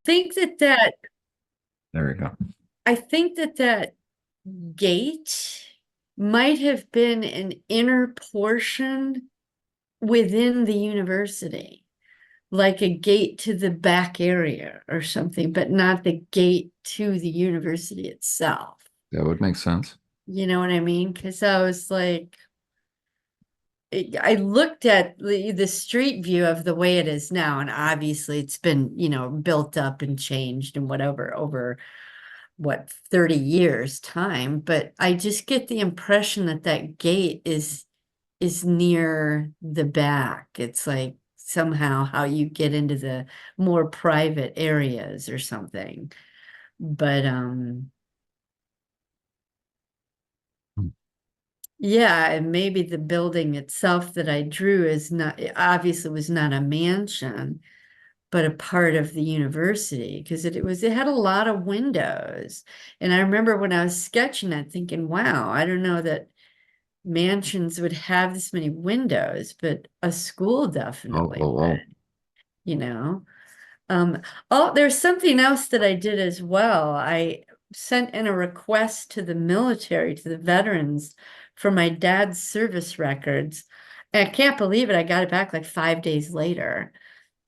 think that There you go. I think that gate might have been an inner portion within the university, like a gate to the back area or something, but not the gate to the university itself. That would make sense. You know what I mean? Because I was like, I looked at the street view of the way it is now, and obviously it's been, built up and changed and whatever over what 30 years time, but I just get the impression that that gate is near the back. It's like somehow how you get into the more private areas or something. But Hmm. yeah, and maybe the building itself that I drew is not, it obviously was not a mansion, but a part of the university because it had a lot of windows. And I remember when I was sketching that thinking, wow, I don't know that mansions would have this many windows, but a school Oh, definitely oh, oh. would, you know. Um, oh, there's something else that I did as well. I sent in a request to the military, to the veterans, for my dad's service records. And I can't believe it. I got it back like 5 days later.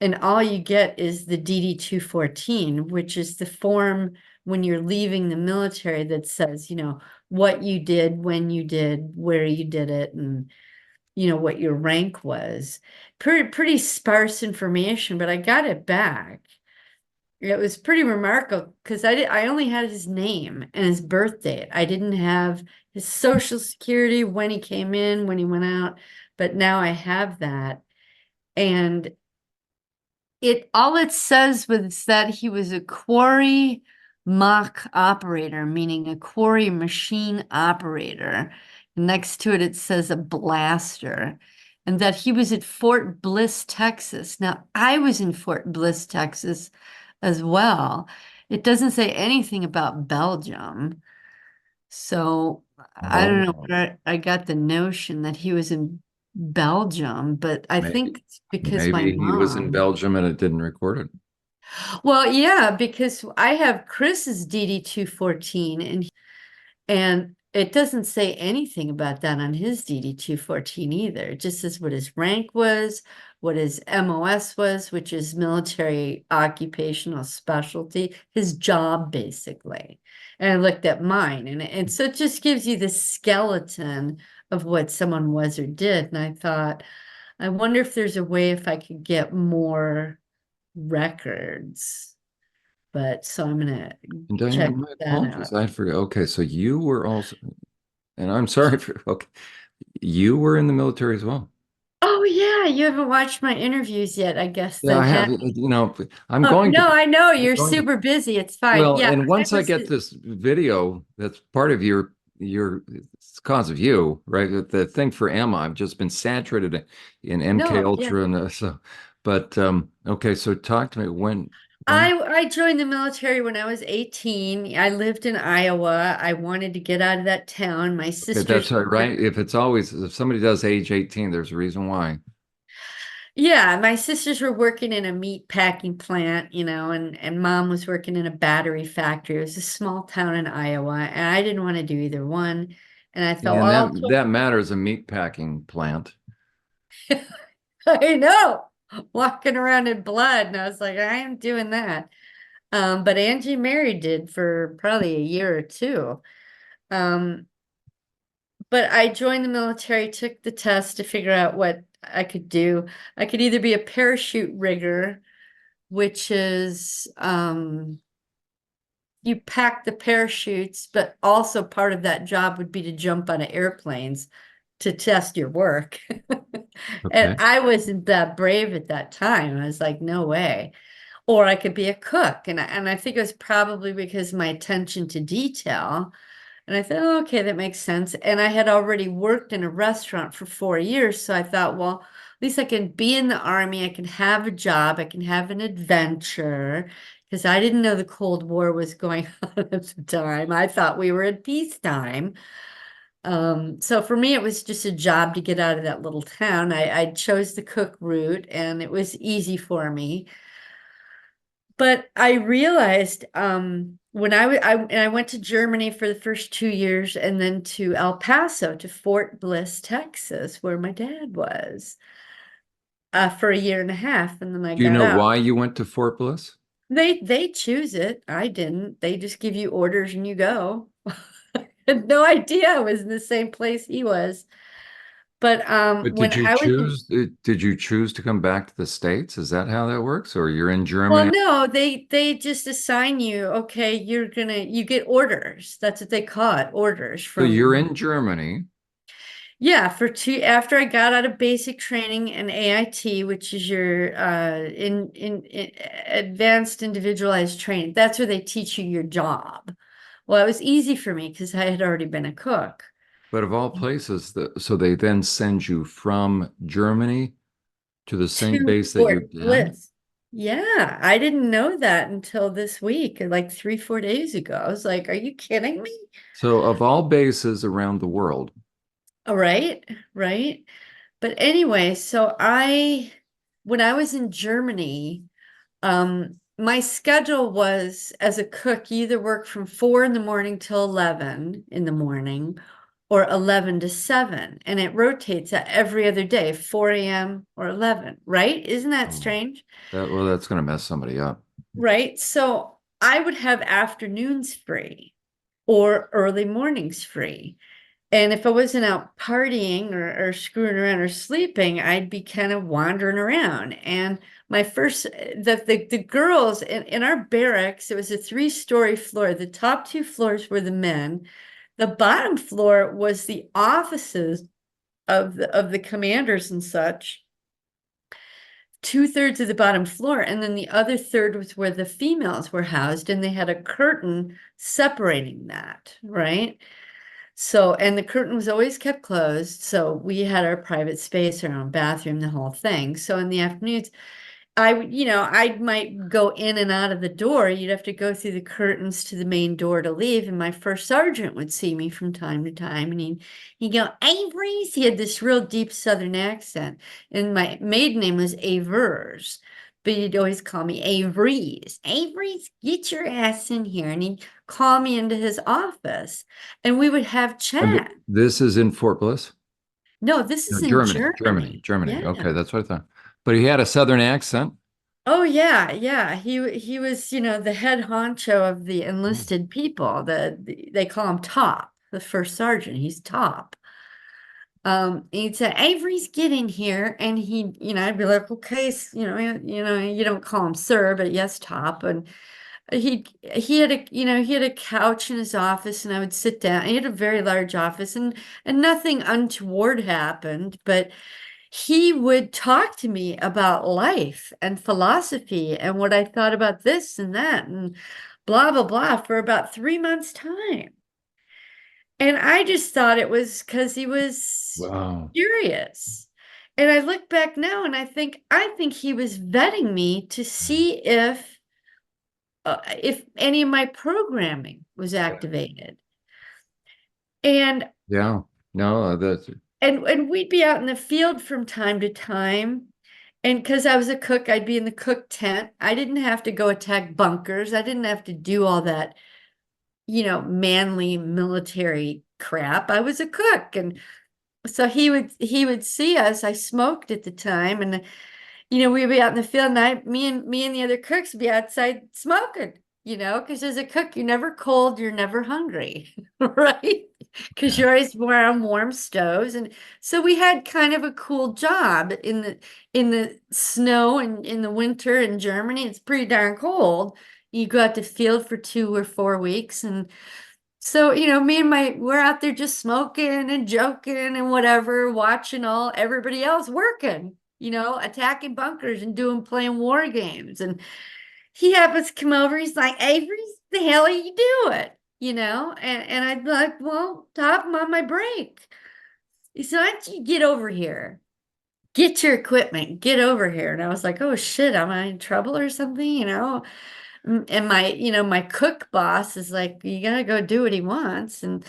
And all you get is the DD 214, which is the form when you're leaving the military that says, what you did, when you did, where you did it, and what your rank was. Pretty sparse information, but I got it back. It was pretty remarkable because I only had his name and his birth date. I didn't have his social security, when he came in, when he went out, but now I have that. And all it says was that he was a quarry mock operator, meaning a quarry machine operator. Next to it, it says a blaster, and that he was at Fort Bliss, Texas. Now, I was in Fort Bliss, Texas as well. It doesn't say anything about Belgium. So I don't know Oh, where I got the notion that he was in Belgium, but I maybe think it's because my maybe he was in mom. Belgium and it didn't record it. Well, yeah, because I have Chris's DD 214 and it doesn't say anything about that on his DD 214 either. It just says what his rank was, what his MOS was, which is military occupational specialty, his job basically. And I looked at mine and so it just gives you the skeleton of what someone was or did. And I thought, I wonder if there's a way if I could get more records. But so I'm gonna And Diana, check my that apologies. out. I forgot. Okay, so you were also, and I'm sorry for, okay, you were in the military as well. Oh yeah, you haven't watched my interviews yet, I guess Yeah, then. I have, I'm Oh, going to, no, I know I'm you're going to. super busy. It's fine. Well, Yeah, and I once I was. get this video, that's part of your it's cause of you, right? The thing for Emma, I've just been saturated in MK No, yeah. Ultra and so, but okay, so talk to me when I joined the military when I was 18. I lived in Iowa. I wanted to get out of that town. My okay, that's sisters right, were right? If somebody does age 18, there's a reason why. Yeah, my sisters were working in a meat packing plant, and mom was working in a battery factory. It was a small town in Iowa, and I didn't want to do either one. And I thought, And well, that matters a meat packing plant. I know, walking around in blood, and I was like, I am doing that. But Angie Mary did for probably a year or two. Um, but I joined the military, took the test to figure out what I could do. I could either be a parachute rigger, which is you pack the parachutes, but also part of that job would be to jump on airplanes to test your work. And Okay. I wasn't that brave at that time. I was like, no way. Or I could be a cook. And I think it was probably because my attention to detail. And I thought, oh, okay, that makes sense. And I had already worked in a restaurant for 4 years. So I thought, well, at least I can be in the army. I can have a job. I can have an adventure. Because I didn't know the Cold War was going on at the time. I thought we were at peacetime. So for me, it was just a job to get out of that little town. I chose the cook route and it was easy for me. But I realized when I went to Germany for the first 2 years and then to El Paso to Fort Bliss, Texas, where my dad was for a year and a half, and then I Do you got know out. why you went to Fort Bliss? They choose it. I didn't. They just give you orders and you go. Had no idea I was in the same place he was. But But when did you I was in, choose did you choose to come back to the States? Is that how that works? Or you're in well, Germany? no, they just assign you, okay, you get orders. That's what they call it, orders So you're from in Germany. yeah, for two after I got out of basic training and AIT, which is your in advanced individualized training. That's where they teach you your job. Well, it was easy for me because I had already been a cook. But of all places, so they then send you from Germany to the same To base that your Fort dad? Bliss. Yeah, I didn't know that until this week, or like 3, 4 days ago. I was like, are you kidding me? So of all bases around the world, All right, right. But anyway, when I was in Germany, my schedule was as a cook, you either work from 4 in the morning till 11 in the morning or 11 to 7. And it rotates every other day, 4 a.m. or 11, right? Isn't that oh, strange? that's going to mess somebody up. Right. So I would have afternoons free or early mornings free. And if I wasn't out partying or screwing around or sleeping, I'd be kind of wandering around. And my first, the girls in our barracks, it was a 3-story floor. The top 2 floors were the men. The bottom floor was the offices of the commanders and such. 2/3 of the bottom floor, and then the other third was where the females were housed, and they had a curtain separating that, right? So, and the curtain was always kept closed. So we had our private space, our own bathroom, the whole thing. So in the afternoons, I might go in and out of the door. You'd have to go through the curtains to the main door to leave. And my first sergeant would see me from time to time. And he'd go, Avery's. He had this real deep Southern accent. And my maiden name was Avers. But he'd always call me Avery's. Avery's, get your ass in here. And he'd call me into his office. And we would have And chat. this is in Fort Bliss? No, this No, is in Germany, Germany. Germany. Yeah. Okay, that's what I thought. But he had a Southern accent. Oh yeah, yeah. He was, the head honcho of the Oh, enlisted people. They call him Top, the first sergeant. He's Top. He'd say, Avery's getting here, and I'd be like, okay, you don't call him sir, but yes, Top. And he had a couch in his office, and I would sit down. He had a very large office, and nothing untoward happened, but he would talk to me about life and philosophy and what I thought about this and that and blah, blah, blah for about 3 months' time. And I just thought it was because he was wow. curious. And I look back now and I think he was vetting me to see if any of my programming was activated. And Yeah. No, that's and we'd be out in the field from time to time. And because I was a cook, I'd be in the cook tent. I didn't have to go attack bunkers. I didn't have to do all that, manly military crap. I was a cook. And so he would see us. I smoked at the time, and we'd be out in the field, and me and the other cooks would be outside smoking, because as a cook, you're never cold, you're never hungry, right? Because yeah. you're always around warm stoves. And so we had kind of a cool job in the snow and in the winter in Germany. It's pretty darn cold. You go out to field for 2 or 4 weeks, and so, me and we're out there just smoking and joking and whatever, watching everybody else working, attacking bunkers and playing war games. And he happens to come over. He's like, Avery, the hell are you doing? And I'd be like, well, Top, I'm on my break. He said, why don't you get over here? Get your equipment, get over here. And I was like, oh shit, am I in trouble or something? And my cook boss is like, you gotta go do what he wants. And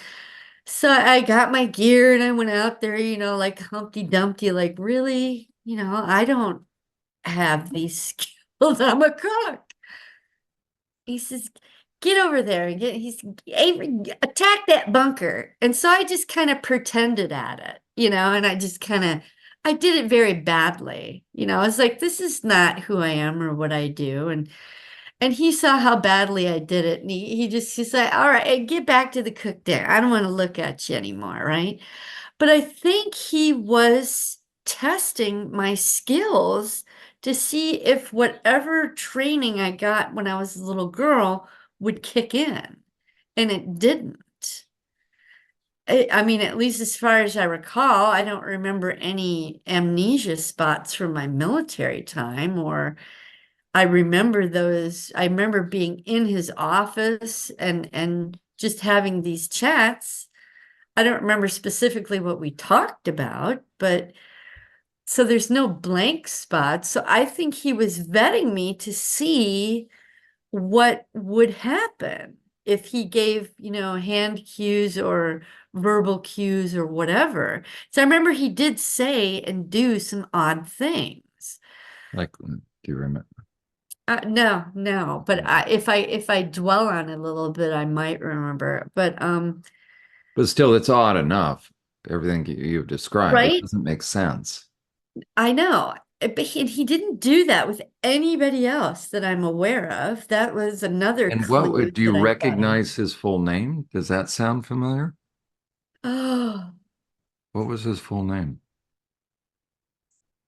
so I got my gear and I went out there, like Humpty Dumpty, like, really, I don't have these skills. I'm a cook. he says, get over there and Avery, attack that bunker. And so I just kind of pretended at it, and I did it very badly. I was like, this is not who I am or what I do. And he saw how badly I did it. And he's like, all right, hey, get back to the cook there. I don't want to look at you anymore. Right. But I think he was testing my skills to see if whatever training I got when I was a little girl would kick in. And it didn't. I mean, at least as far as I recall, I don't remember any amnesia spots from my military time, or I remember being in his office and just having these chats. I don't remember specifically what we talked about, but so there's no blank spots. So I think he was vetting me to see what would happen if he gave, hand cues or verbal cues or whatever. So I remember he did say and do some odd things. Like, do you remember? No, no, but if I dwell on it a little bit, I might remember. But But still, it's odd enough. Everything you've described, it right? doesn't make sense. I know. But he didn't do that with anybody else that I'm aware of. That was another And what clue do you that I thought I recognize his full name? Does that sound familiar? oh, What was his full name?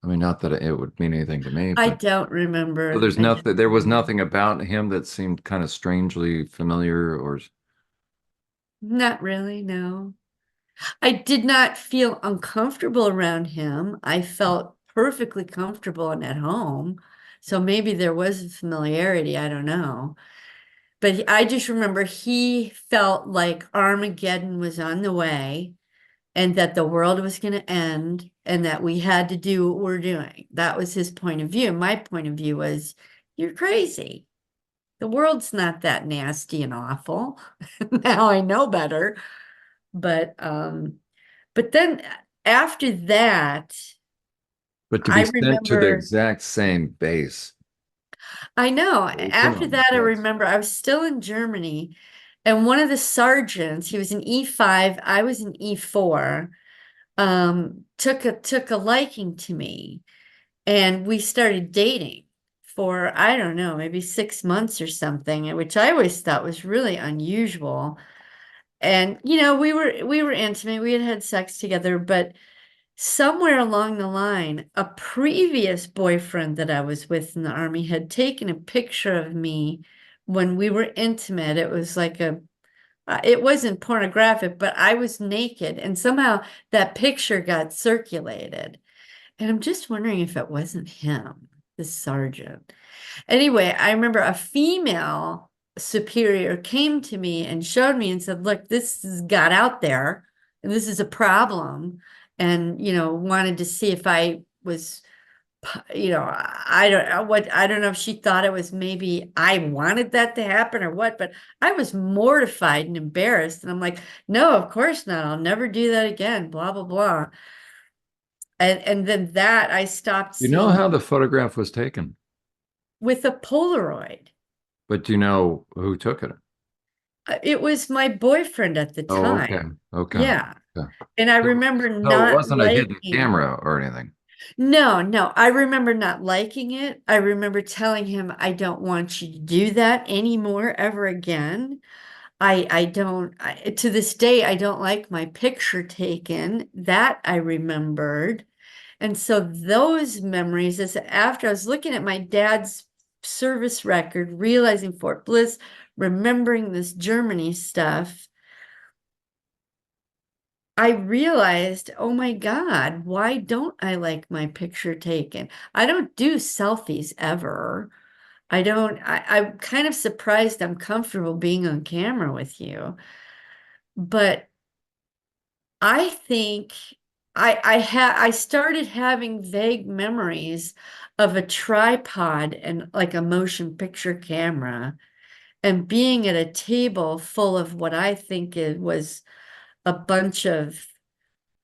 I mean, not that it would mean anything to me, I but don't remember. there's nothing, there was nothing about him that seemed kind of strangely familiar or Not really, no. I did not feel uncomfortable around him. I felt perfectly comfortable and at home. So maybe there was a familiarity, I don't know. But I just remember he felt like Armageddon was on the way and that the world was going to end and that we had to do what we're doing. That was his point of view. My point of view was, you're crazy. The world's not that nasty and awful. Now I know better. But then after that, but to I be sent to the remember exact same base. I know. After Station, that, I that's remember I was still in Germany, and one of the sergeants, he was an E5, I was an E4, took a liking to me, and we started dating for, I don't know, maybe 6 months or something, which I always thought was really unusual. And we were intimate, we had had sex together, but somewhere along the line, a previous boyfriend that I was with in the army had taken a picture of me when we were intimate. It was like it wasn't pornographic, but I was naked, and somehow that picture got circulated. And I'm just wondering if it wasn't him, the sergeant. Anyway, I remember a female superior came to me and showed me and said, look, this has got out there and this is a problem. And, wanted to see if I was, I don't know I don't know if she thought it was maybe I wanted that to happen or what, but I was mortified and embarrassed. And I'm like, no, of course not. I'll never do that again, blah, blah, blah. And then that I stopped you know seeing how the photograph was taken, with a Polaroid. but do you know who took it? It was my boyfriend at the Oh, okay. time. Okay. Yeah. Yeah. And I So, remember so it not wasn't a hidden liking. camera or anything. No, no. I remember not liking it. I remember telling him I don't want you to do that anymore ever again. I don't to this day I don't like my picture taken. That I remembered. And so those memories is after I was looking at my dad's service record, realizing Fort Bliss, remembering this Germany stuff. I realized, oh my God, why don't I like my picture taken? I don't do selfies ever. I'm kind of surprised I'm comfortable being on camera with you. But I think I started having vague memories of a tripod and like a motion picture camera and being at a table full of what I think it was a bunch of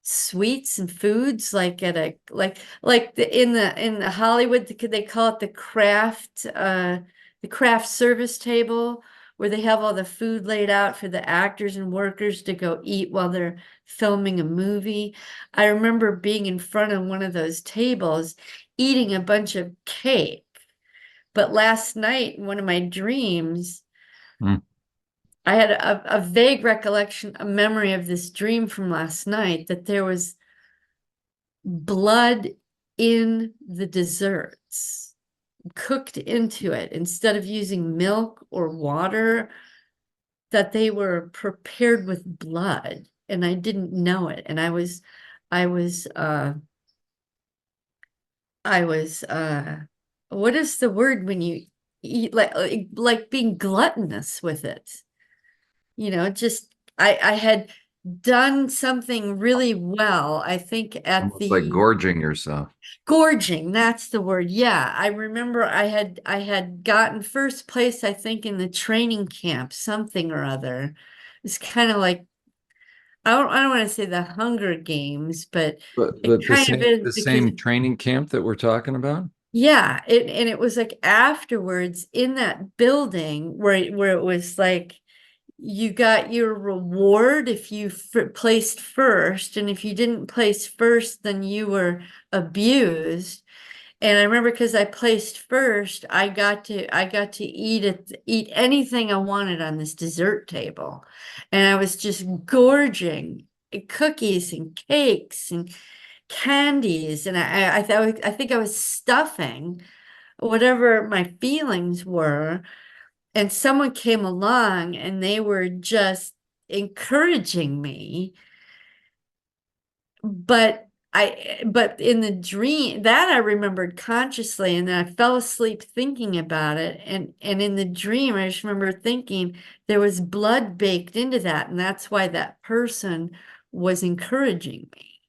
sweets and foods like at in the Hollywood they call it the craft the craft service table where they have all the food laid out for the actors and workers to go eat while they're filming a movie. I remember being in front of one of those tables eating a bunch of cake. But last night, in one of my dreams, Hmm. I had a vague recollection, a memory of this dream from last night that there was blood in the desserts, cooked into it instead of using milk or water, that they were prepared with blood, and I didn't know it. And I was, what is the word when you eat like being gluttonous with it? Just I had done something really well, I think at Almost like the gorging yourself. gorging, that's the word. Yeah, I remember I had gotten first place, I think, in the training camp, something or other. It's kind of like I don't want to say the Hunger Games, but it But kind of is the because same training camp that we're talking about? yeah, and it was like afterwards in that building where it was like you got your reward if you placed first, and if you didn't place first, then you were abused. And I remember because I placed first, I got to eat anything I wanted on this dessert table. And I was just gorging cookies and cakes and candies. And I think I was stuffing whatever my feelings were. And someone came along and they were just encouraging me, but in the dream that I remembered consciously, and then I fell asleep thinking about it, and in the dream I just remember thinking there was blood baked into that, and that's why that person was encouraging me.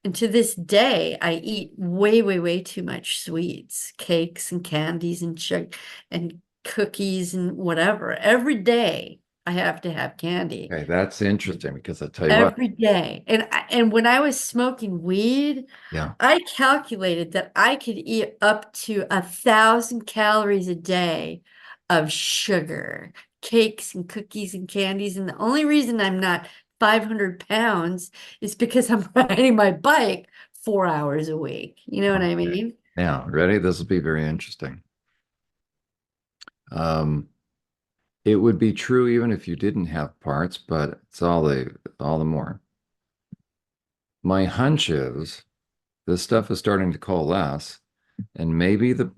And to this day I eat way, way, way too much sweets, cakes and candies and sugar and cookies and whatever. Every day I have to have candy. Okay, that's interesting because I tell you what, Every day. And when I was smoking weed, yeah. I calculated that I could eat up to 1,000 calories a day of sugar, cakes and cookies and candies. And the only reason I'm not 500 pounds is because I'm riding my bike 4 hours a week. You know what I Okay. mean? Now, ready? This will be very interesting. Um, it would be true even if you didn't have parts, but it's all the more. My hunch is this stuff is starting to coalesce, and maybe the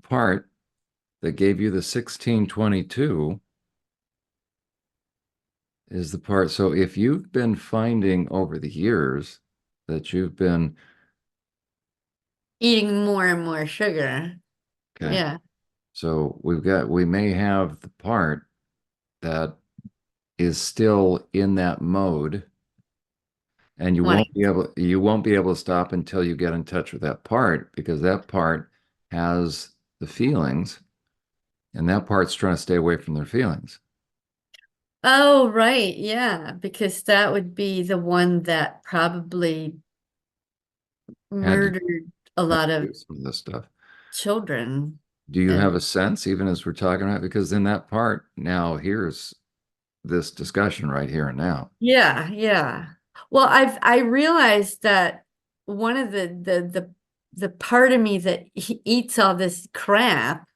part that gave you the 1622 is the part. So if you've been finding over the years that you've been Eating more and more sugar. okay, Yeah. so we may have the part that is still in that mode, and Right. you won't be able to stop until you get in touch with that part because that part has the feelings, and that part's trying to stay away from their feelings. Oh, right. Yeah. Because that would be the one that probably Had to, murdered a had lot to of do some of this stuff. children. Do you have And a sense, even as we're talking about, because in that part now, here's this discussion right here and now. yeah, yeah. Well, I realized that one of the part of me that eats all this crap,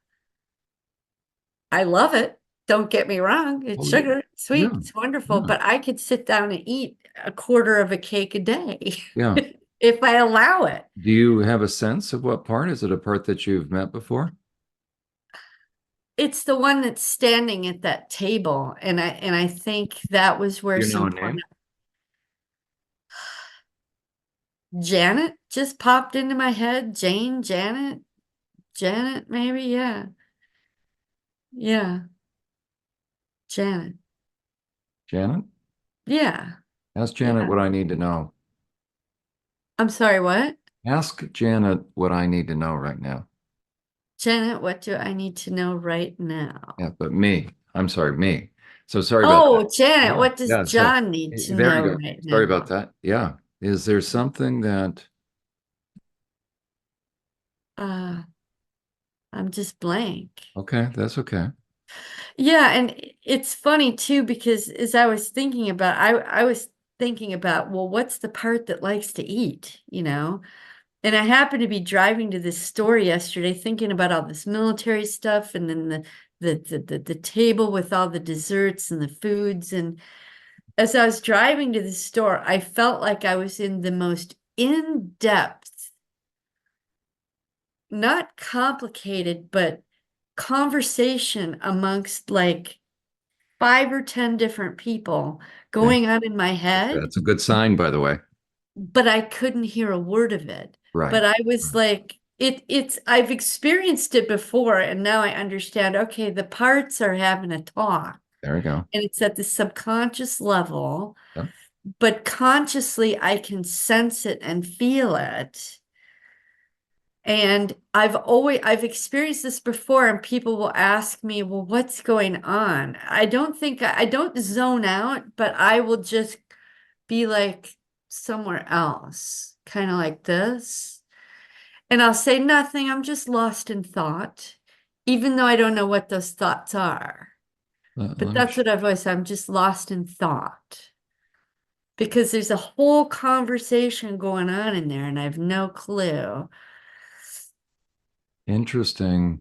I love it. Don't get me wrong. It's Oh, yeah. sugar, sweet, Yeah. it's wonderful, Yeah. but I could sit down and eat a quarter of a cake a day Yeah. if I allow it. Do you have a sense of what part? Is it a part that you've met before? It's the one that's standing at that table, and I think that was where Do you know some a part name? of Janet just popped into my head. Janet, maybe, yeah. Yeah, Janet. Janet? Yeah, Ask Janet yeah. what I need to know. I'm sorry, what? Ask Janet what I need to know right now. Janet, what do I need to know right now? Yeah, but me. I'm sorry, me. So sorry about that. Oh, Janet, Yeah, what does yeah. So John need to there you know go. right Sorry about now? that. Yeah. Is there something that Uh, I'm just blank. Okay, that's okay. Yeah, and it's funny too because as I was thinking about I was thinking about, well, what's the part that likes to eat, you know? And I happened to be driving to this store yesterday thinking about all this military stuff and then the table with all the desserts and the foods. And as I was driving to the store, I felt like I was in the most in-depth, not complicated, but conversation amongst like 5 or 10 different people Okay. going on in my head, That's a good sign, by the way. but I couldn't hear a word of it. Right. But I was like, it's I've experienced it before and now I understand, okay, the parts are having a talk There we go. and it's at the subconscious level, Yep. but consciously I can sense it and feel it. And I've experienced this before and people will ask me, well, what's going on? I don't zone out, but I will just be like somewhere else, kind of like this. And I'll say nothing. I'm just lost in thought, even though I don't know what those thoughts are. But Let me that's what I've always said. I'm just lost in thought because there's a whole conversation going on in there and I have no clue. Interesting.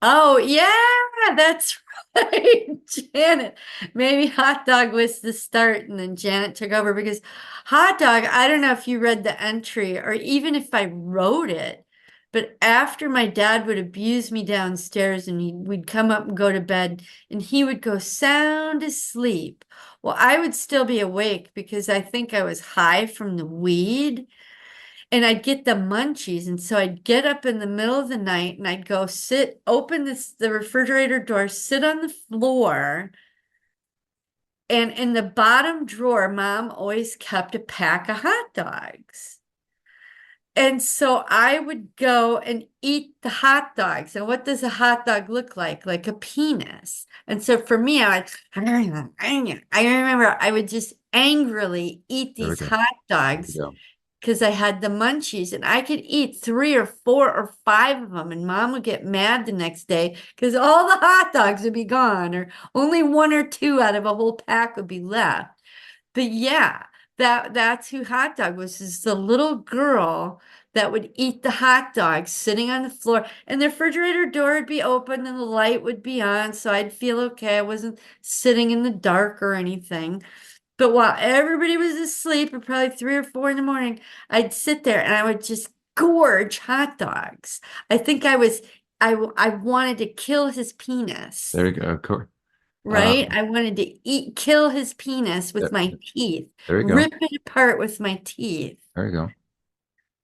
Oh, yeah, that's right. Janet. Maybe hot dog was the start and then Janet took over because hot dog, I don't know if you read the entry or even if I wrote it, but after my dad would abuse me downstairs and we'd come up and go to bed and he would go sound asleep. Well, I would still be awake because I think I was high from the weed. And I'd get the munchies. And so I'd get up in the middle of the night and I'd go sit, open the refrigerator door, sit on the floor. And in the bottom drawer, mom always kept a pack of hot dogs. And so I would go and eat the hot dogs. And what does a hot dog look like? Like a penis. And so for me, I remember I would just angrily eat There we these go. hot There we dogs go. because I had the munchies and I could eat 3 or 4 or 5 of them. And mom would get mad the next day because all the hot dogs would be gone, or only 1 or 2 out of a whole pack would be left. But yeah, that's who hot dog was, is the little girl that would eat the hot dogs sitting on the floor and the refrigerator door would be open and the light would be on. So I'd feel okay. I wasn't sitting in the dark or anything. But while everybody was asleep at probably 3 or 4 in the morning, I'd sit there and I would just gorge hot dogs. I think I wanted to kill his There penis, you go. Of course. right? I wanted to kill his penis with There, my teeth, there you go. rip it apart with my teeth. There you go.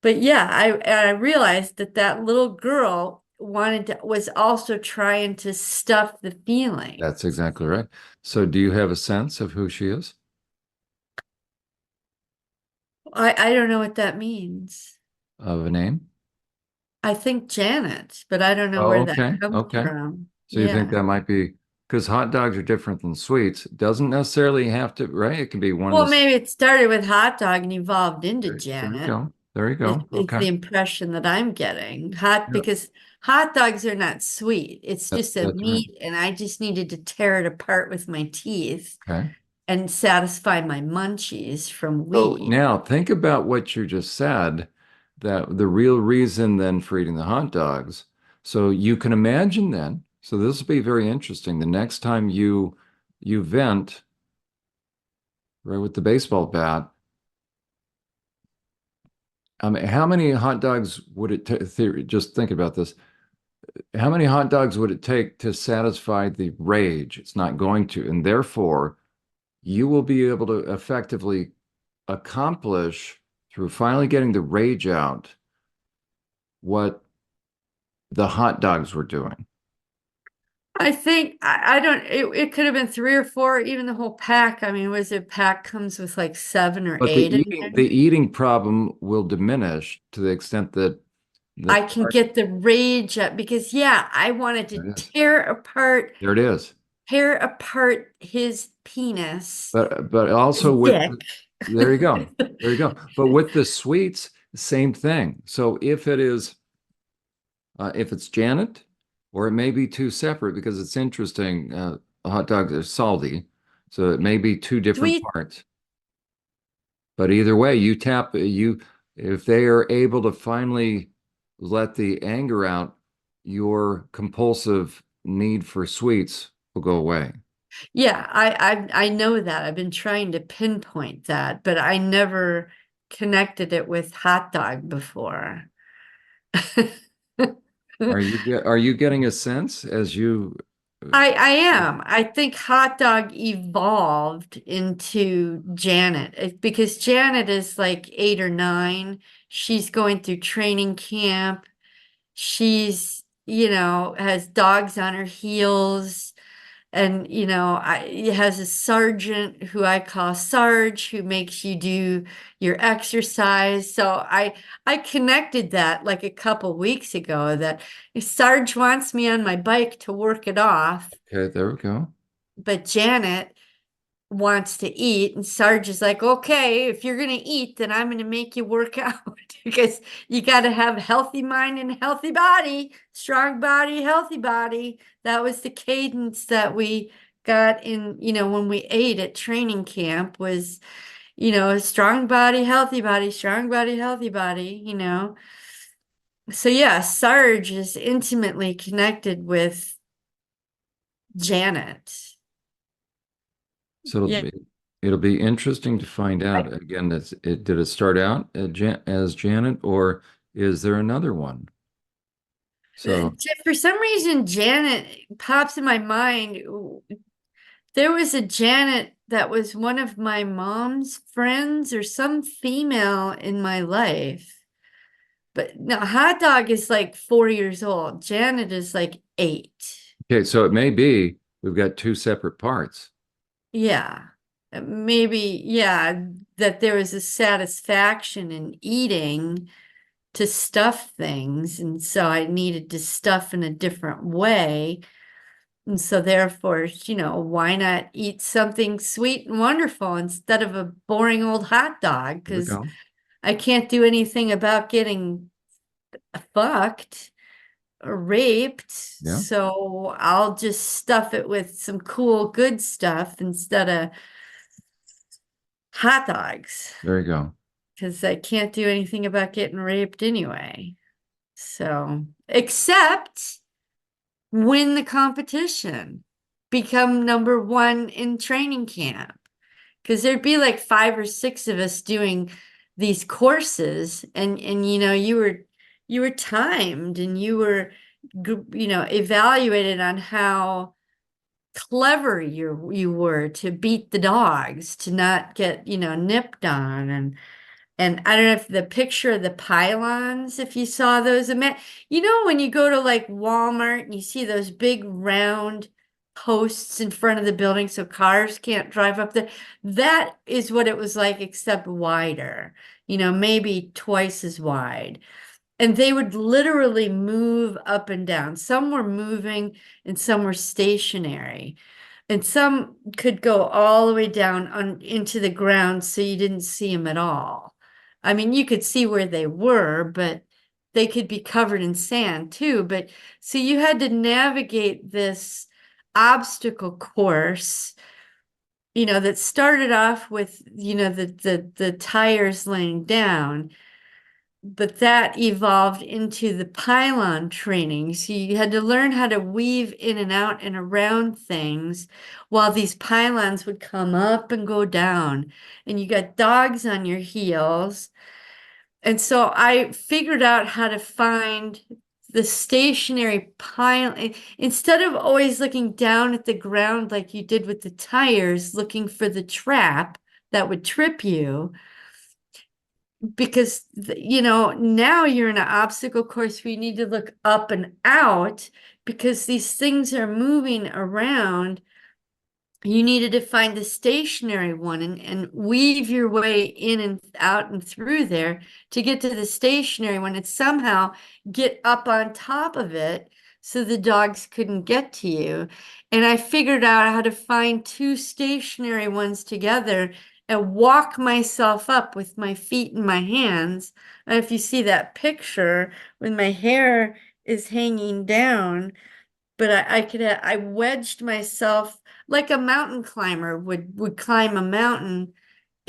But yeah, I realized that that little girl was also trying to stuff the feeling. That's exactly right. So, do you have a sense of who she is? I don't know what that means. Of a name? I think Janet, but I don't know Oh, where that okay. comes Okay. from. So you think Yeah. that might be because hot dogs are different than sweets. It doesn't necessarily have to, right? It can be one of Well, the. maybe it started with hot dog and evolved into There you Janet, go. There you go. is Okay. the impression that I'm getting. Yeah. Because hot dogs are not sweet. It's just a That's right. meat, and I just needed to tear it apart with my teeth Okay. and satisfy my munchies from So weed. now think about what you just said, that the real reason then for eating the hot dogs. So you can imagine then, so this will be very interesting. The next time you vent right with the baseball bat, how many hot dogs would it take? Just think about this. How many hot dogs would it take to satisfy the rage? It's not going to, and therefore you will be able to effectively accomplish through finally getting the rage out what the hot dogs were doing. I think I don't it could have been 3 or 4, even the whole pack. I mean, was it pack comes with like seven or But eight in there? the eating problem will diminish to the extent that the I can get the rage up because yeah, I wanted to there it is. There it is. tear apart his penis, But his also with dick. there you go. There you go. But with the sweets, Same thing. So if it's Janet, or it may be two separate because it's interesting. Hot dogs are salty, so it may be two different Sweet. parts. But either way, if they are able to finally let the anger out, your compulsive need for sweets will go away. Yeah, I know that. I've been trying to pinpoint that, but I never connected it with hot dog before. Are you getting a sense as you I am. I think hot dog evolved into Janet because Janet is like 8 or 9. She's going through training camp. She's, has dogs on her heels. And, has a sergeant who I call Sarge, who makes you do your exercise. So I connected that like a couple weeks ago that Sarge wants me on my bike to work it off, okay, there we go. but Janet wants to eat, and Sarge is like, okay, if you're gonna eat, then I'm gonna make you work out because you got to have healthy mind and healthy body, strong body, healthy body. That was the cadence that we got in, when we ate at training camp was, a strong body, healthy body, strong body, healthy body. So yeah, Sarge is intimately connected with Janet. So Yeah. it'll be interesting to find out again. Did it start out as Janet, or is there another one? So For some reason, Janet pops in my mind. There was a Janet that was one of my mom's friends or some female in my life. But no, hot dog is like 4 years old. Janet is like 8. okay, so it may be we've got two separate parts. Yeah. Maybe, yeah, that there was a satisfaction in eating to stuff things. And so I needed to stuff in a different way. And so therefore, why not eat something sweet and wonderful instead of a boring old hot dog? There we Because go. I can't do anything about getting fucked or raped. Yeah, So I'll just stuff it with some cool, good stuff instead of hot dogs. there you go. Because I can't do anything about getting raped anyway. So, except win the competition, become number one in training camp. Because there'd be like 5 or 6 of us doing these courses, and you were timed, and you were evaluated on how clever you were to beat the dogs, to not get nipped on. And I don't know if the picture of the pylons, if you saw those, when you go to like Walmart and you see those big round posts in front of the building so cars can't drive up there. That is what it was like, except wider, maybe twice as wide. And they would literally move up and down. Some were moving and some were stationary. And some could go all the way down into the ground so you didn't see them at all. I mean, you could see where they were, but they could be covered in sand too. But so you had to navigate this obstacle course, that started off with, the tires laying down, but that evolved into the pylon training. So you had to learn how to weave in and out and around things while these pylons would come up and go down. And you got dogs on your heels. And so I figured out how to find the stationary pylon instead of always looking down at the ground like you did with the tires, looking for the trap that would trip you, because now you're in an obstacle course where you need to look up and out because these things are moving around. You needed to find the stationary one and weave your way in and out and through there to get to the stationary one and somehow get up on top of it so the dogs couldn't get to you. And I figured out how to find two stationary ones together and walk myself up with my feet and my hands. And if you see that picture when my hair is hanging down, but I wedged myself like a mountain climber would climb a mountain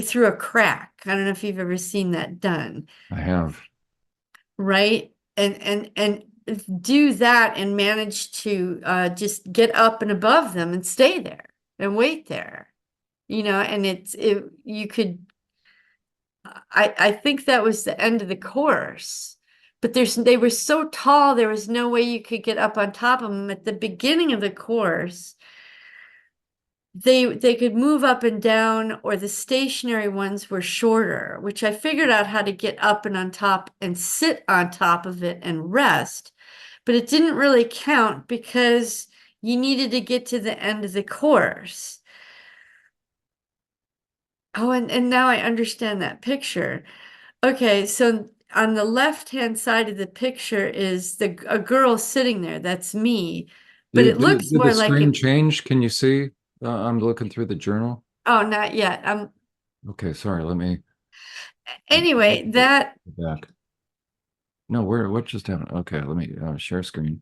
through a crack. I don't know if you've ever seen that done, I have. right? And do that and manage to just get up and above them and stay there and wait there, and you could I think that was the end of the course. But they were so tall, there was no way you could get up on top of them. At the beginning of the course, they could move up and down, or the stationary ones were shorter, which I figured out how to get up and on top and sit on top of it and rest. But it didn't really count because you needed to get to the end of the course. Oh, and now I understand that picture. Okay, so on the left-hand side of the picture is a girl sitting there. That's me. But it looks Did the more like screen it. change? Can you see? I'm looking through the journal. Oh, not yet. Okay, sorry. Let Anyway, me that go back. No, what just happened? Okay, let me share screen.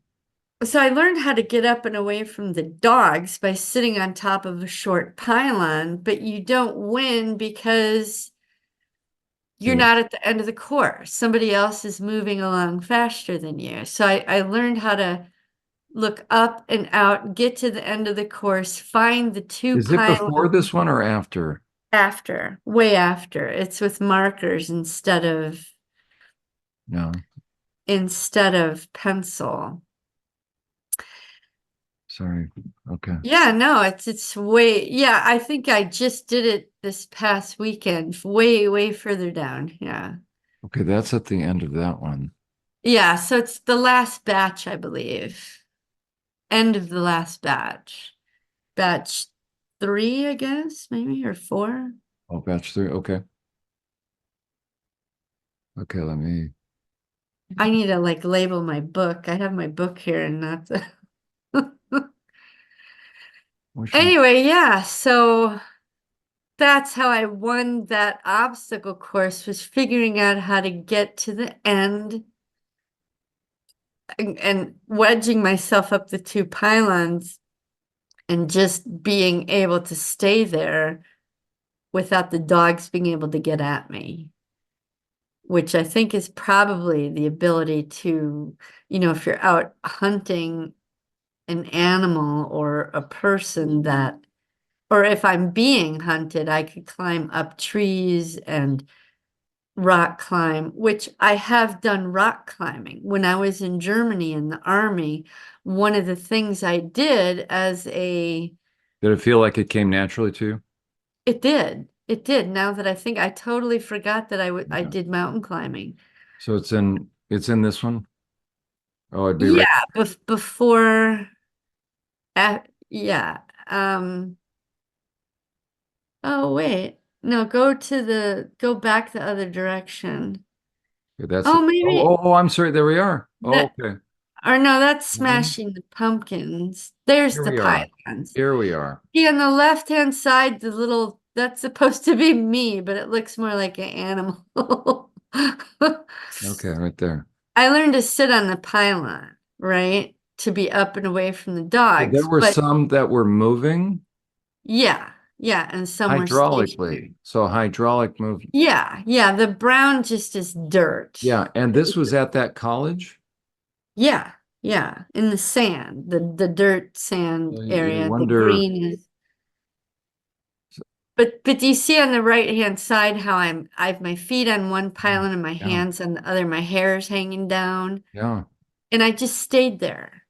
so I learned how to get up and away from the dogs by sitting on top of a short pylon, but you don't win because you're Yeah. not at the end of the course. Somebody else is moving along faster than you. So I learned how to look up and out, get to the end of the course, find the two Is it before pylons this one or after? after, way after. It's with markers No, instead of pencil. sorry. Okay. Yeah, no, it's way, yeah, I think I just did it this past weekend, way, way further down. Yeah. Okay, that's at the end of that one. Yeah, so it's the last batch, I believe. End of the last batch. Batch three, I guess, maybe, or four. Oh, batch three. Okay. Okay, let me. I need to like label my book. I have my book here and not the Which one? Anyway, yeah, so that's how I won that obstacle course, was figuring out how to get to the end and wedging myself up the two pylons and just being able to stay there without the dogs being able to get at me, which I think is probably the ability to, if you're out hunting an animal or a person that, or if I'm being hunted, I could climb up trees and rock climb, which I have done rock climbing. When I was in Germany in the army, one of the things I did Did it feel like it came naturally to you? it did. It did. Now that I think, I totally forgot that I Yeah. did mountain climbing. So it's in this one. Oh, it'd be right. Yeah, before, yeah. Oh, wait. No, go back the other direction. That's Oh, it. Oh, maybe oh, oh, I'm sorry. There we are. Oh, that, okay. or no, that's Mhm. smashing the pumpkins. There's Here the we are. pylons. Here we are. See, on the left-hand side, that's supposed to be me, but it looks more like an animal. Okay, right there. I learned to sit on the pylon, right? To be up and away from the So there dogs. were But some that were moving yeah, yeah, and some were hydraulically. stationary. So hydraulic movement. Yeah, yeah, the brown just is dirt. Yeah, and this was at that college. Yeah, yeah, in the sand, the dirt sand You area. The wonder. green is, but do you see on the right hand side how I have my feet on one pylon and my Yeah, hands on the other, my hair is hanging down, yeah. and I just stayed there.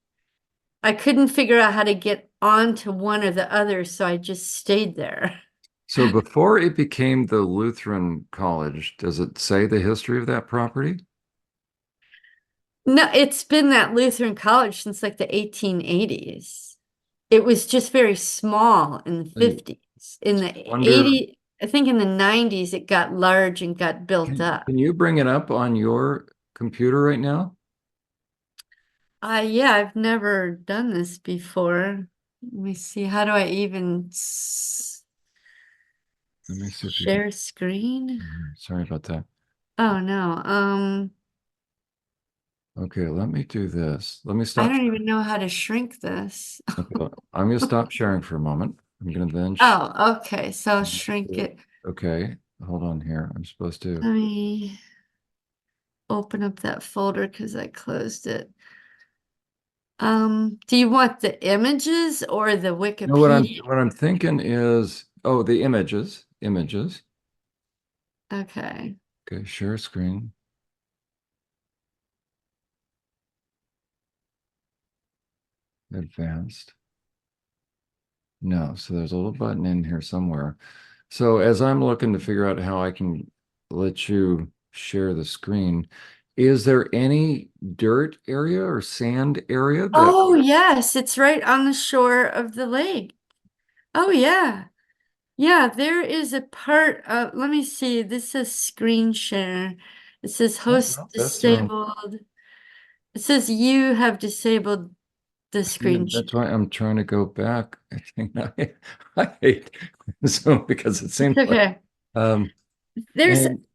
I couldn't figure out how to get onto one or the other, so I just stayed there. So before it became the Lutheran college, does it say the history of that property? No, it's been that Lutheran college since like the 1880s. It was just very small in the I 50s. In the wonder, 80s, I think in the 90s, it got large and got built up. can you bring it up on your computer right now? Yeah, I've never done this before. Let me see. How do I even Let me see if you can. Share screen? Sorry about that. Oh no. Okay, let me do this. Let me I stop. don't even know how to shrink this. Okay, I'm going to stop sharing for a moment. I'm going to then. Oh, okay. So shrink it. Okay, hold on here. I'm supposed to. Let me open up that folder because I closed it. Do you want the images or the You know what I'm Wikipedia? what I'm thinking is, oh, the images, images. Okay. Okay, share screen, advanced. No, so there's a little button in here somewhere. So as I'm looking to figure out how I can let you share the screen, is there any dirt area or sand area that, Oh, yes, it's right on the shore of the lake. Oh, yeah. Yeah, there is a part of, let me see, this says screen share. It says oh, host no, that's the wrong. disabled. It says you have disabled the Yeah, screen that's share. why I'm trying to go back. I think I hate Zoom because it It's seems like okay. um There's, and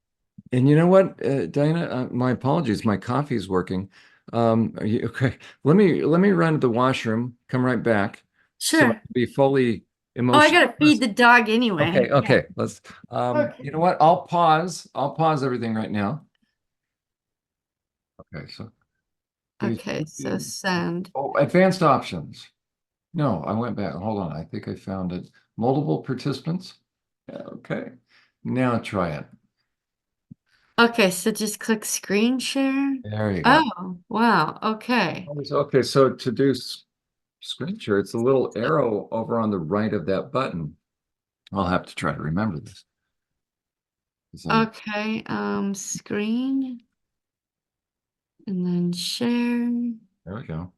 and you know what, Diana, my apologies, my coffee's working. Are you okay? Let me run to the washroom, come right back so I sure. can be fully Oh, I emotional. gotta feed the dog anyway. Okay, okay. Let's you know Okay. what? I'll pause everything right now. Okay, so you Okay, should so be send. oh, advanced options. No, I went back. Hold on. I think I found it. Multiple participants. Yeah, okay. Now try it. Okay, so just click screen share. There you go. Oh, wow. Okay. Okay, so to do screen share, it's a little arrow over on the right of that button. I'll have to try to remember this. 'Cause Okay, screen and then share. there we go.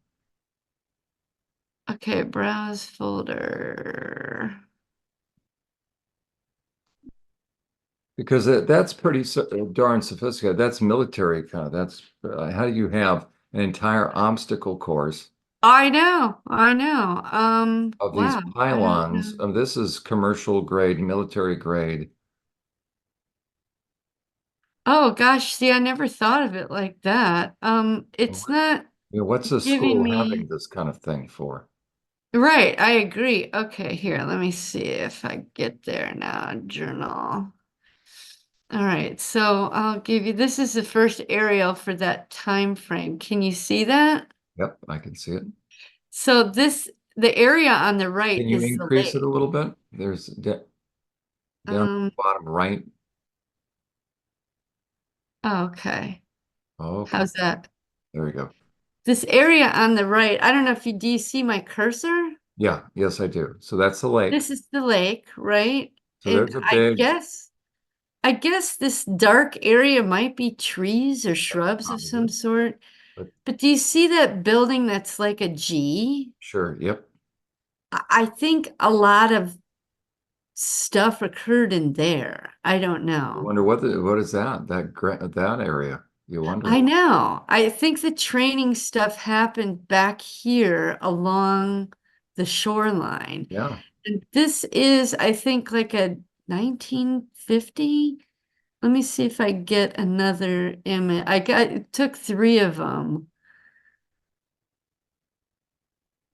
Okay, browse folder. Because that's pretty darn sophisticated. That's military kind of. That's how do you have an entire obstacle course I know, I know. of these Wow, I don't pylons? know. This is commercial grade, military grade. Oh gosh, see, I never thought of it like that. It's not What's a giving school having me. this kind of thing for? Right, I agree. Okay, here, let me see if I get there now. Journal. All right, so I'll give you, this is the first aerial for that time frame. Can you see that? Yep, I can see it. So the area on the right Can you is the increase it a lake. little bit? There's down at the Um, bottom right. okay. Oh, okay, How's that? there we go. This area on the right, I don't know if do you see my cursor? Yeah, yes, I do. So that's the lake. This is the lake, right? So And there's a I big, guess I guess this dark area might be trees or shrubs of some probably, sort. but But do you see that building that's like a G? sure. Yep. I think a lot of stuff occurred in there. I don't You know. wonder what is that? That area. You I wonder. know. I think the training stuff happened back here along the shoreline. Yeah, And this is, I think, like a 1950. Let me see if I get another image. It took three of them.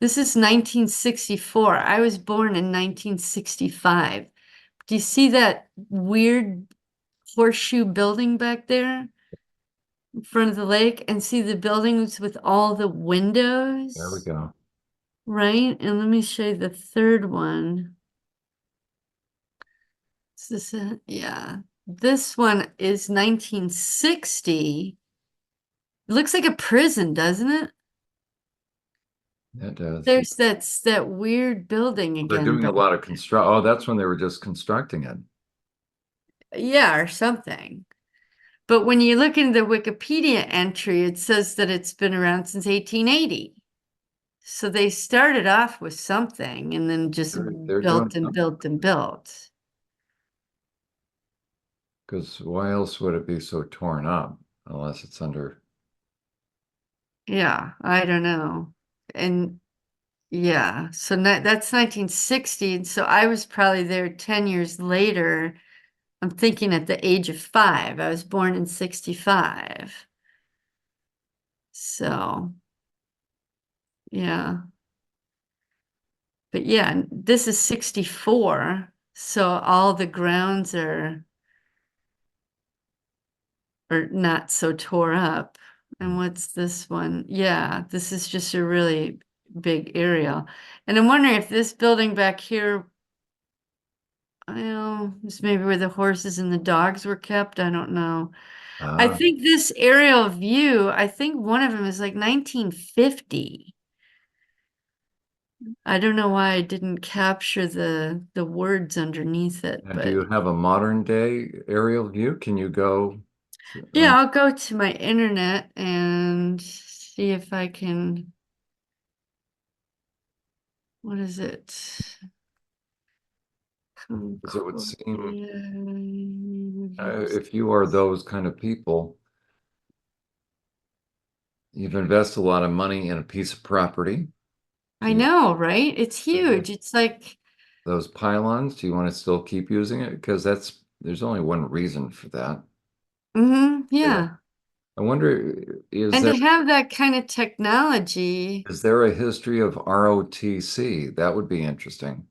This is 1964. I was born in 1965. Do you see that weird horseshoe building back there in front of the lake? And see the buildings with all the there we windows, go. right? And let me show you the third one. Is this it? Yeah. This one is 1960. It looks like a prison, doesn't it? That does. There's that weird building They're again doing a back lot of there. construct. Oh, that's when they were just constructing it. Yeah, or something. But when you look into the Wikipedia entry, it says that it's been around since 1880. So they started off with something and then just They're doing built and something. built and built. Because why else would it be so torn up unless it's under? Yeah, I don't know. And Yeah, so that's 1960, and so I was probably there 10 years later. I'm thinking at the age of 5. I was born in 65. So, yeah. But yeah, this is 64. So all the grounds are not so tore up. And what's this one? Yeah, this is just a really big area. And I'm wondering if this building back here, well, this maybe where the horses and the dogs were kept. I don't know. I Ah, think this aerial view, I think one of them is like 1950. I don't know why I didn't capture the words underneath it, and do but you have a modern day aerial view? Can you go? yeah, I'll go to my internet and see if I can, what is it? Because it would seem Concordia. if you are those kind of people, you've invested a lot of money in a piece of property. Do I you know, right? It's huge. It's like, those pylons? Do you want to still keep using it? Because there's only one reason for that. Yeah. yeah. I wonder, And to have that kind of technology, is there a history of ROTC? That would be interesting.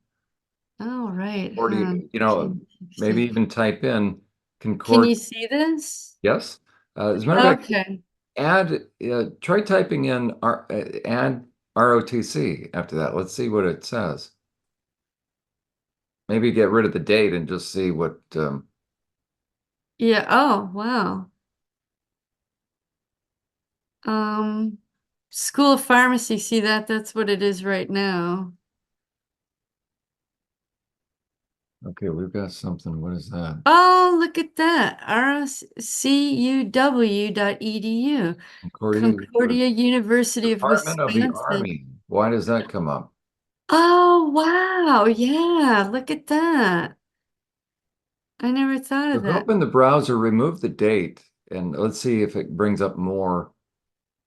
oh, right, Or do huh? maybe even type in Can Concord? you see this? Yes. As a matter of fact, Okay. try typing in add ROTC after that. Let's see what it says. Maybe get rid of the date and just see what. Yeah. Oh, wow. Um, School of Pharmacy, see that? That's what it is right now. Okay, we've got something. What is that? Oh, look at that. rcuw.edu. Concordia Concordia University of Department of the Wisconsin. Army. Why does that come up? Oh, wow. Yeah, look at that. I never thought So of go that. up in the browser, remove the date, and let's see if it brings up more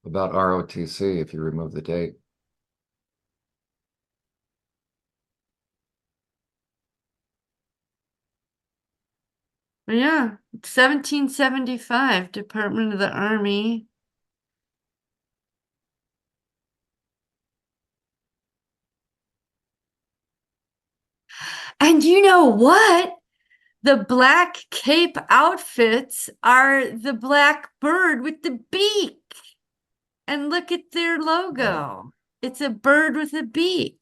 about ROTC if you remove the date. Yeah, 1775, Department of the Army. And you know what? The black cape outfits are the black bird with the beak. And look at their Oh. logo. It's a bird with a beak.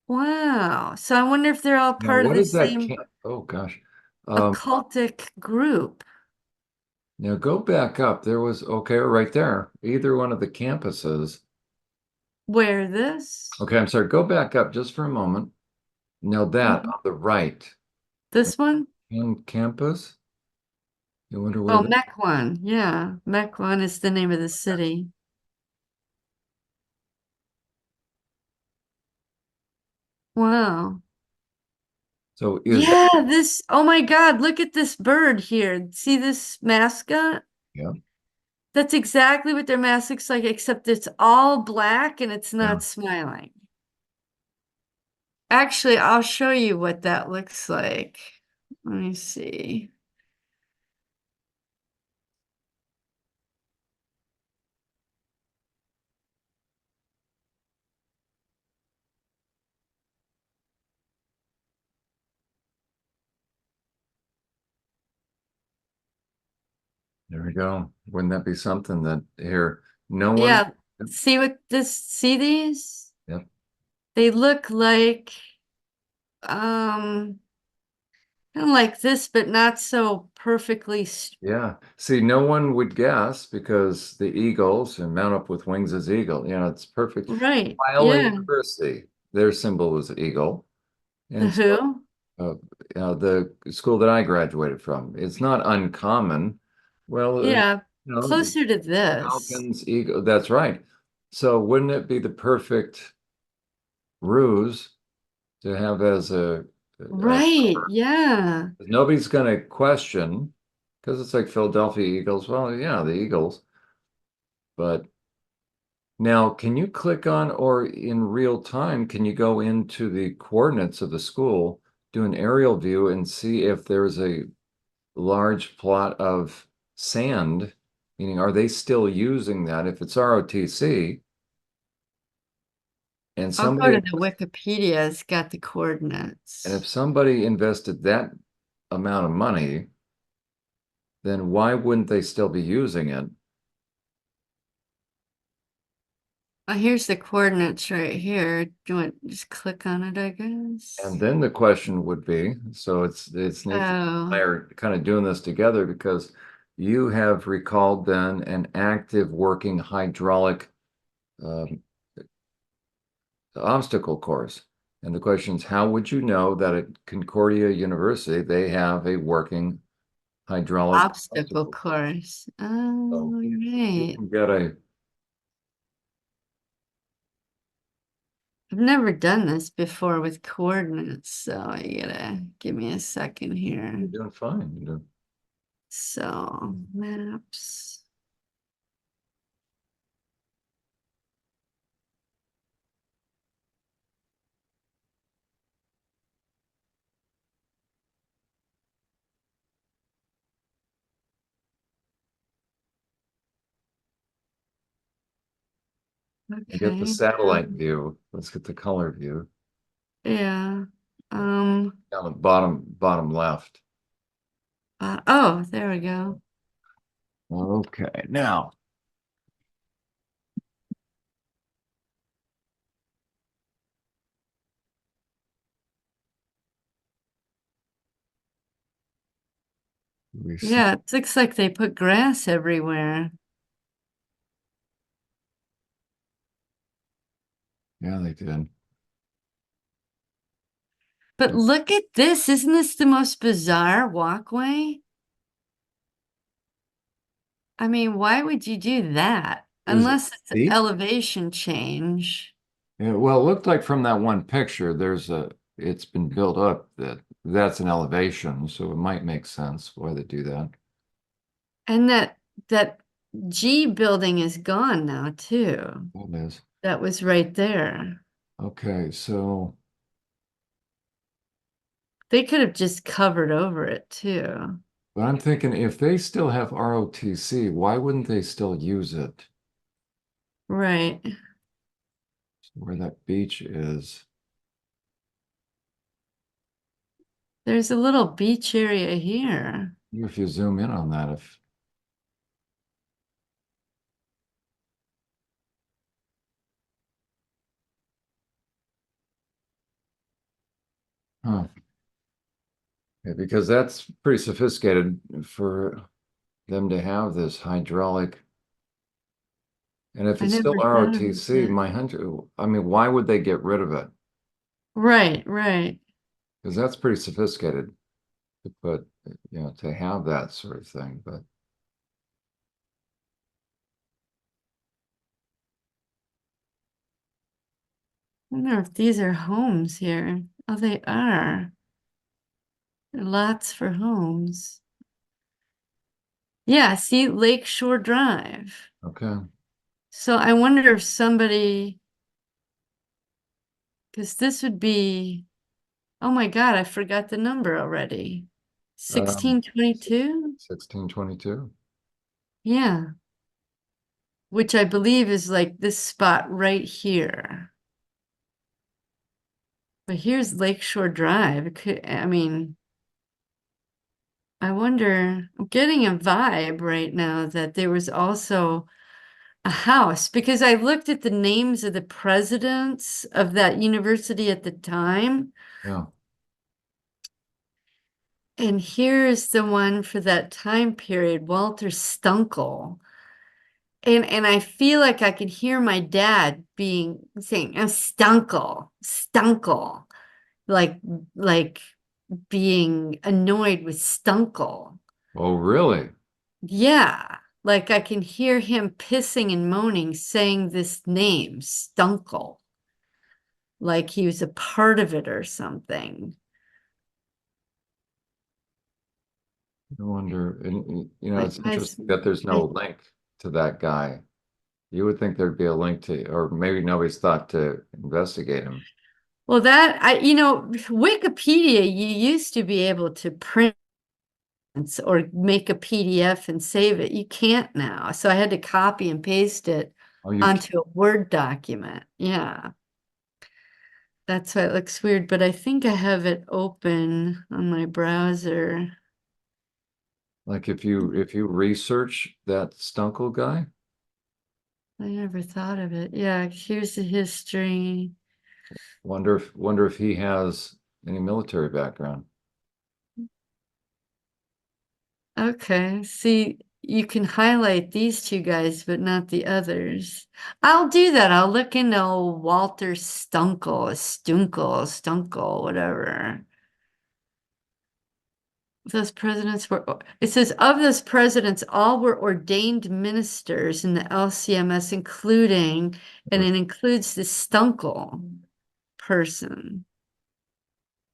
Wow. So I wonder if they're all Now, part of what the is that same camp? Oh gosh. occultic group. Now go back up. There was okay, right there. Either one of the campuses. Where this? Okay, I'm sorry. Go back up just for a moment. Now that Mhm. on the right, This one? in campus. You wonder where Oh, that? Mequon. Yeah, Mequon is the name of the city. Wow. So is that? Yeah, this, oh my God, look at this bird here. See this mascot? Yeah, That's exactly what their mask looks like, except it's all black and it's yeah. not smiling. Actually, I'll show you what that looks like. Let me see. There we go. Wouldn't that be something that here no one? Yeah, Yep, see these? yep. They look like um kind of like this, but not so perfectly Yeah. See, no one would guess because the Eagles and mount up with wings as eagle. It's perfect. right. Iowa Yeah. University, their symbol was eagle. The And so who? uh, the school that I graduated from, it's not uncommon. Well, Yeah, the closer to this. Falcons, eagle, that's right. So wouldn't it be the perfect ruse to have as a Right. Yeah. nobody's going to question because it's like Philadelphia Eagles. Well, yeah, the Eagles, but Now, can you click on, or in real time, can you go into the coordinates of the school, do an aerial view and see if there's a large plot of sand? Meaning, are they still using that? If it's ROTC and I'll go somebody, to the Wikipedia. It's got the and if coordinates. somebody invested that amount of money, then why wouldn't they still be using it? Oh, here's the coordinates right here. Do you want just click on it, I And guess? then the question would be, so it's Nathan and I Oh, are kind of doing this together because you have recalled then an active working hydraulic um, obstacle course. And the question is, how would you know that at Concordia University they have a working hydraulic obstacle obstacle? course. So Oh, you right. can get a, I've never done this before with coordinates, so you gotta give me a second you're here. doing fine. You're doing, So, maps. get the Okay. satellite view. Let's get the color view Yeah. down the bottom left. Oh, there we go. Okay, now we see. Yeah, it looks like they put grass everywhere. Yeah, they did. But look at this. Isn't this the most bizarre walkway? I mean, why would you do that? Was it Unless it's deep? elevation change. Yeah, well, it looked like from that one picture, it's been built up that's an elevation, so it might make sense why they do that. And that G building is gone now too. That is. That was right there. Okay, so, They could have just covered over it too. but I'm thinking if they still have ROTC, why wouldn't they still use it? Right. Where that beach is. There's a little beach area here. If you zoom in on that, if, huh, yeah, because that's pretty sophisticated for them to have this hydraulic. And if I it's still never thought of ROTC, that. my hunter, I mean, why would they get rid of it? Right, right. Because that's pretty sophisticated to put, to have that sort of thing. But I wonder if these are homes here. Oh, they are. There are lots for homes. Yeah, see Lakeshore Drive. okay. So I wonder if somebody, because this would be, oh my God, I forgot the number already. Um, 1622? 1622. Yeah, which I believe is like this spot right here. But here's Lakeshore Drive. It could, I mean, I wonder, I'm getting a vibe right now that there was also a house because I looked at the names of the presidents of that university at the time. Yeah. And here's the one for that time period, Walter Stunkel. And I feel like I could hear my dad being saying, oh, Stunkel, Stunkel, like like being annoyed with Stunkel. Oh, really? Yeah, like I can hear him pissing and moaning, saying this name, Stunkel, like he was a part of it or something. I wonder. And, Like it's my interesting that there's no my link to that guy. You would think there'd be a link to, or maybe nobody's thought to investigate him. Well, Wikipedia, you used to be able to print or make a PDF and save it. You can't now. So I had to copy and paste it Oh, you onto a Word document. Yeah. That's why it looks weird, but I think I have it open on my browser. like if you research that Stunkel guy, I never thought of it. Yeah, here's the history. wonder if he has any military background. Okay, see, you can highlight these two guys, but not the others. I'll do that. I'll look into Walter Stunkel, whatever. Those presidents were, it says of those presidents, all were ordained ministers in the LCMS, including, and it includes the Stunkel person.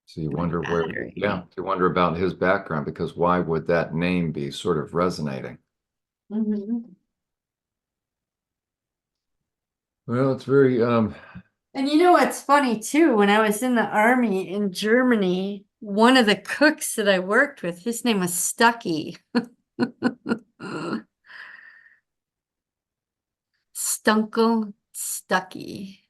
So you My wonder where, yeah, battery. you wonder about his background because why would that name be sort of resonating? Mhm. Well, it's very And you know what's funny too? When I was in the army in Germany, one of the cooks that I worked with, his name was Stucky. Stunkel Stucky.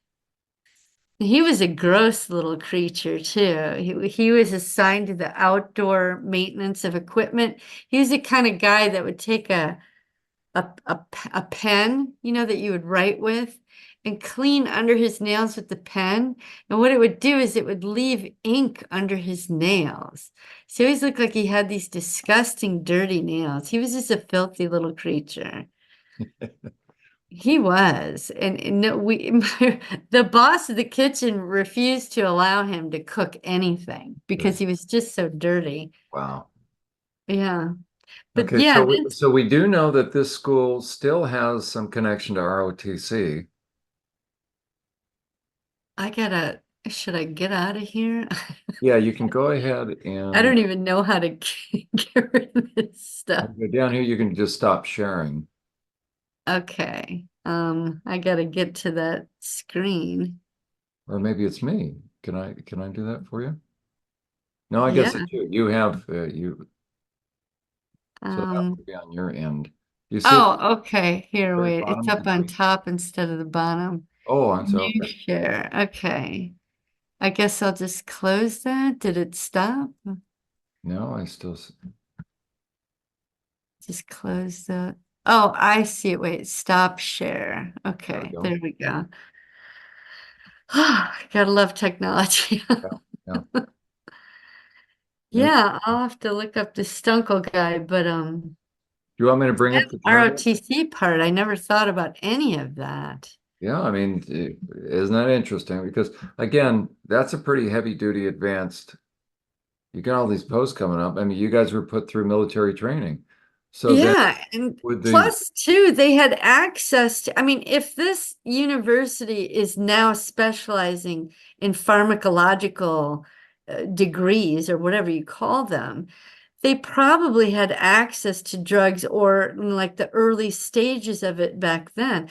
He was a gross little creature too. He was assigned to the outdoor maintenance of equipment. He was the kind of guy that would take a pen, that you would write with, and clean under his nails with the pen. And what it would do is it would leave ink under his nails. So he always looked like he had these disgusting, dirty nails. He was just a filthy little creature. He was, and no, the boss of the kitchen refused to allow him to cook anything because he was just so dirty. wow. Yeah, but Okay, yeah, so we do know that this school still has some connection to ROTC. should I get out of here? Yeah, you can go ahead I and don't even know how to get rid of this stuff. go down here. You can just stop sharing, Okay, I gotta get to that screen. or maybe it's me. Can I do that for you? No, I guess Yeah, it's you. You have you, so that um, would be on your end. You see it at oh, okay, the here, very wait, it's bottom? up on top instead of the bottom. Oh, I'm so New okay. share, okay. I guess I'll just close that. Did it stop? No, Just close that. Oh, I see it. Wait, stop share. there we Okay, go. there we go. Gotta love technology. Yeah, yeah. And Yeah, I'll have to look up the Stunkel guy, but do you want me to bring up that the journal? ROTC part, I never thought about any of that. Yeah, I mean, isn't that interesting? Because again, that's a pretty heavy duty advanced. You got all these posts coming up. I mean, you guys were put through military training. So then Yeah, and would the plus too, they had access to, I mean, if this university is now specializing in pharmacological degrees or whatever you call them, they probably had access to drugs or like the early stages of it back then.